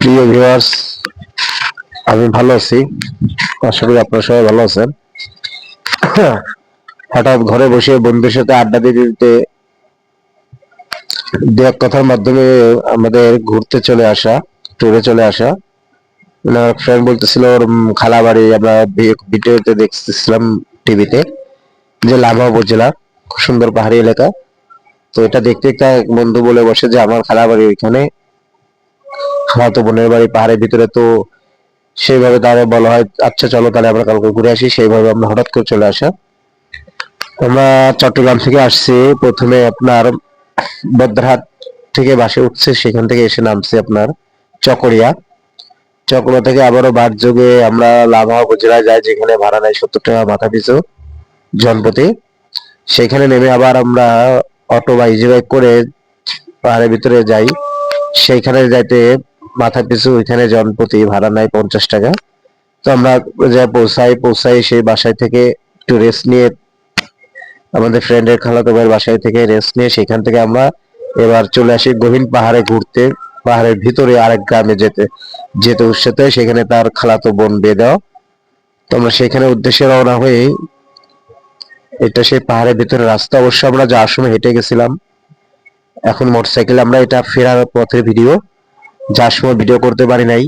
প্রিয় ভিউয়ার্স, আমি ভালো আছি। আশা করি আপনারা সবাই ভালো আছেন। হঠাৎ ঘরে বসে বন্ধুদের সাথে আড্ডা দিতে দিতে দু এক কথার মাধ্যমে আমাদের ঘুরতে চলে আসা, ট্যুরে চলে আসা। আমার ফ্রেন্ড বলতেছিল ওর খালা বাড়ি, আমরা ভিডিওতে দেখতেছিলাম টিভিতে, যে লাভা উপজেলা, খুব সুন্দর পাহাড়ি এলাকা। তো এটা দেখতে দেখতে এক বন্ধু বলে বসে যে আমার খালা বাড়ি ওইখানে, খালাতো বোনের বাড়ি পাহাড়ের ভিতরে। তো সেইভাবে তারা বলা হয় আচ্ছা চলো তাহলে আমরা কালকে ঘুরে আসি, সেইভাবে আমরা হঠাৎ করে চলে আসা। আমরা চট্টগ্রাম থেকে আসছি, প্রথমে আপনার বদ্রাহাট থেকে বাসে উঠছে, সেখান থেকে এসে নামছি আপনার চকরিয়া। চকরিয়া থেকে আবারও বাস যোগে আমরা লাভা উপজেলায় যাই, যেখানে ভাড়া নেয় 70 টাকা মাথা পিছু জনপ্রতি। সেখানে নেমে আবার আমরা অটো বা ইজি বাইক করে পাহাড়ের ভিতরে যাই। সেইখানে যাইতে মাথা পিছু ওইখানে জনপ্রতি ভাড়া নেয় 50 টাকা। তো আমরা যা পৌঁছাই সেই বাসায় থেকে একটু রেস্ট নিয়ে, আমাদের ফ্রেন্ডের খালাতো ভাইয়ের বাসায় থেকে রেস্ট নিয়ে সেখান থেকে আমরা এবার চলে আসি গহীন পাহাড়ে ঘুরতে। পাহাড়ের ভিতরে আরেক গ্রামে যেতে যেতে উৎসাতে, সেখানে তার খালাতো বোন বিয়ে দেওয়া। তো আমরা সেখানে উদ্দেশ্যে রওনা হয়ে, এটা সেই পাহাড়ের ভিতরে রাস্তা, অবশ্য আমরা যাওয়ার সময় হেঁটে গেছিলাম, এখন মোটরসাইকেলে আমরা, এটা ফেরার পথের ভিডিও, যাওয়ার সময় ভিডিও করতে পারি নাই,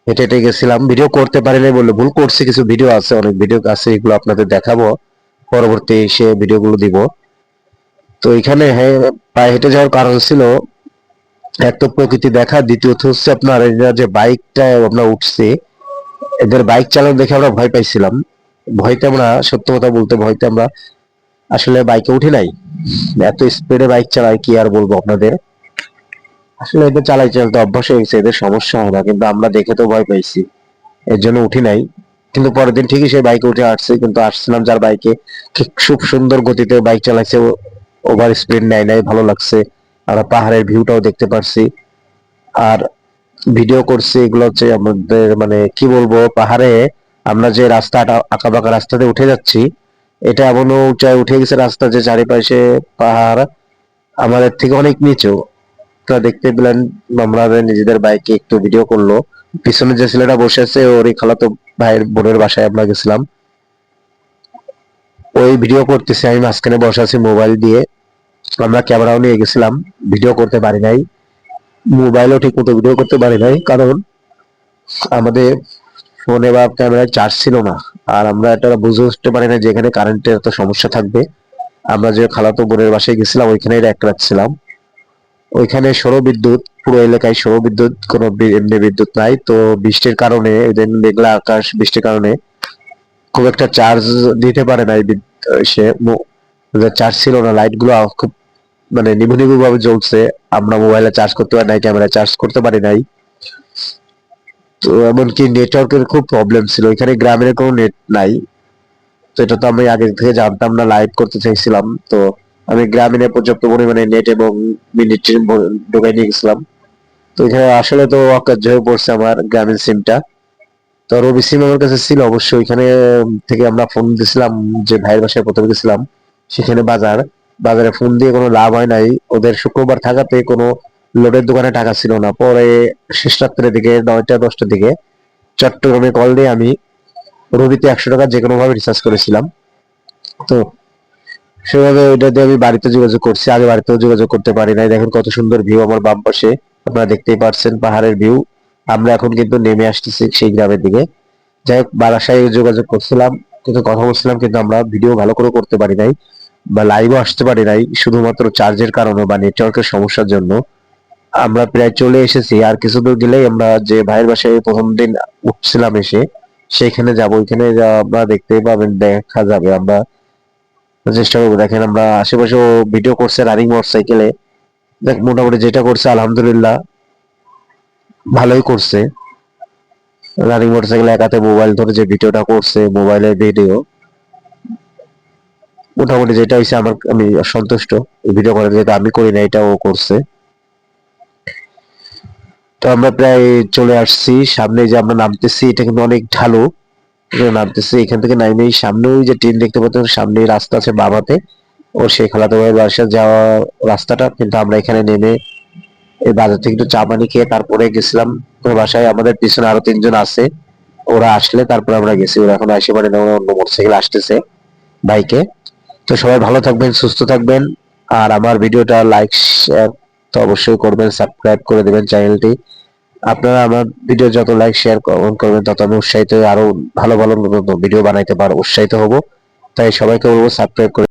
হেঁটে হেঁটে গেছিলাম। ভিডিও করতে পারি নাই বললে ভুল করছি, কিছু ভিডিও আছে, অনেক ভিডিও আছে, এগুলো আপনাদের দেখাবো পরবর্তী সে ভিডিওগুলো দিব। তো এখানে হ্যাঁ, পায়ে হেঁটে যাওয়ার কারণ ছিল এক তো প্রকৃতি দেখা, দ্বিতীয়ত হচ্ছে আপনার এরা যে বাইকটা আমরা উঠছি, এদের বাইক চালানো দেখে আমরা ভয় পাইছিলাম। ভয়তে আমরা, সত্য কথা বলতে, ভয়তে আমরা আসলে বাইকে উঠি নাই। এত স্পিডে বাইক চালায় কি আর বলবো আপনাদের। আসলে এদের চালাইতে চালাতে অভ্যাস হয়ে গেছে, এদের সমস্যা হয় না, কিন্তু আমরা দেখে তো ভয় পাইছি, এর জন্য উঠি নাই। কিন্তু পরের দিন ঠিকই সেই বাইকে উঠে আসছে, কিন্তু আসছিলাম যার বাইকে, খুব সুন্দর গতিতে বাইক চালাইছে, ওভার স্পিড নেয় নাই, ভালো লাগছে। আমরা পাহাড়ের ভিউটাও দেখতে পারছি, আর ভিডিও করছি। এগুলো হচ্ছে আমাদের, মানে কি বলবো, পাহাড়ে আমরা যে রাস্তাটা আঁকা বাঁকা রাস্তাতে উঠে যাচ্ছি, এটা এমনও উঁচায় উঠে গেছে রাস্তা যে চারিপাশে পাহাড়, আমাদের থেকে অনেক নিচু। তো দেখতে পেলেন, আমরা নিজেদের বাইকে একটু ভিডিও করলো। পিছনে যে ছেলেটা বসে আছে ওরই খালাতো ভাইয়ের বোনের বাসায় আমরা গেছিলাম, ওই ভিডিও করতেছে, আমি মাঝখানে বসে আছি মোবাইল দিয়ে। আমরা ক্যামেরাও নিয়ে গেছিলাম, ভিডিও করতে পারি নাই, মোবাইলও ঠিক মতো ভিডিও করতে পারি নাই, কারণ আমাদের ফোনে বা ক্যামেরায় চার্জ ছিল না। আর আমরা এটা বুঝে উঠতে পারি না যে এখানে কারেন্টের এত সমস্যা থাকবে। আমরা যে খালাতো বোনের বাসায় গেছিলাম ওইখানে এক রাখছিলাম, ওইখানে সৌর বিদ্যুৎ, পুরো এলাকায় সৌর বিদ্যুৎ, কোনো এমনি বিদ্যুৎ নাই। তো বৃষ্টির কারণে, মেঘলা আকাশ, বৃষ্টির কারণে খুব একটা চার্জ দিতে পারে নাই সে, চার্জ ছিল না, লাইট গুলো খুব মানে নিভু নিভু ভাবে জ্বলছে। আমরা মোবাইলে চার্জ করতে পারি নাই, ক্যামেরা চার্জ করতে পারি নাই। তো এমনকি নেটওয়ার্কের খুব প্রবলেম ছিল, এখানে গ্রামের কোনো নেট নাই। তো এটা তো আমি আগে থেকে জানতাম না, লাইভ করতে চাইছিলাম। তো আমি গ্রামীণে পর্যাপ্ত পরিমাণে নেট এবং মিনিট ঢোকাই নিয়ে গেছিলাম। তো এখানে আসলে তো অকার্য হয়ে পড়ছে আমার গ্রামীণ সিমটা। তো রবি সিম আমার কাছে ছিল অবশ্যই, ওইখানে থেকে আমরা ফোন দিয়েছিলাম, যে ভাইয়ের বাসায় প্রথমে গেছিলাম, সেখানে বাজারে ফোন দিয়ে কোনো লাভ হয় নাই। ওদের শুক্রবার থাকাতে কোনো লোডের দোকানে টাকা ছিল না। পরে শেষ রাত্রের দিকে 9টা 10টার দিকে চট্টগ্রামে কল দিয়ে আমি রবিতে 100 টাকা যে কোনো ভাবে রিচার্জ করেছিলাম। তো সেভাবে ওইটা দিয়ে আমি বাড়িতে যোগাযোগ করছি, আগে বাড়িতেও যোগাযোগ করতে পারি নাই। দেখেন কত সুন্দর ভিউ আমার বাম পাশে, আপনারা দেখতেই পারছেন পাহাড়ের ভিউ। আমরা এখন কিন্তু নেমে আসতেছি সেই গ্রামের দিকে। যাই হোক, বারাসায় যোগাযোগ করছিলাম, কিন্তু কথা বলছিলাম, কিন্তু আমরা ভিডিও ভালো করে করতে পারি নাই বা লাইভও আসতে পারি নাই, শুধুমাত্র চার্জের কারণে বা নেটওয়ার্কের সমস্যার জন্য। আমরা প্রায় চলে এসেছি, আর কিছু দূর গেলেই আমরা যে ভাইয়ের বাসায় প্রথম দিন উঠছিলাম এসে, সেখানে যাবো। ওইখানে আমরা দেখতেই পাবেন, দেখা যাবে, আমরা চেষ্টা করবো। দেখেন আমরা আশেপাশেও ভিডিও করছে রানিং মোটরসাইকেলে, দেখ মোটামুটি যেটা করছে আলহামদুলিল্লাহ ভালোই করছে। রানিং মোটরসাইকেলে এক হাতে মোবাইল ধরে যে ভিডিওটা করছে, মোবাইলের ভিডিও, মোটামুটি যেটা হয়েছে আমার, আমি সন্তুষ্ট। এই ভিডিও করার, যেটা আমি করি না, এটা ও করছে। তো আমরা প্রায় চলে আসছি, সামনে যে আমরা নামতেছি এটা কিন্তু অনেক ঢালু, নামতেছি এখান থেকে নামেই সামনে ওই যে ট্রেন দেখতে পাচ্ছেন, সামনে রাস্তা আছে বামাতে, ও সেই খালাতো ভাইয়ের বাসা যাওয়ার রাস্তাটা। কিন্তু আমরা এখানে নেমে এই বাজার থেকে একটু চা পানি খেয়ে তারপরে গেছিলাম বাসায়। আমাদের পিছনে আরো 3 জন আছে, ওরা আসলে তারপর আমরা গেছি, ওরা এখন আসে পারে না, ওরা অন্য মোটরসাইকেল আসতেছে বাইকে। তো সবাই ভালো থাকবেন, সুস্থ থাকবেন। আর আমার ভিডিওটা লাইক শেয়ার তো অবশ্যই করবেন, সাবস্ক্রাইব করে দিবেন চ্যানেলটি। আপনারা আমার ভিডিও যত লাইক শেয়ার কমেন্ট করবেন তত আমি উৎসাহিত হয়ে আরো ভালো ভালো ভিডিও বানাইতে পারবো, উৎসাহিত হব। তাই সবাইকে বলবো সাবস্ক্রাইব করে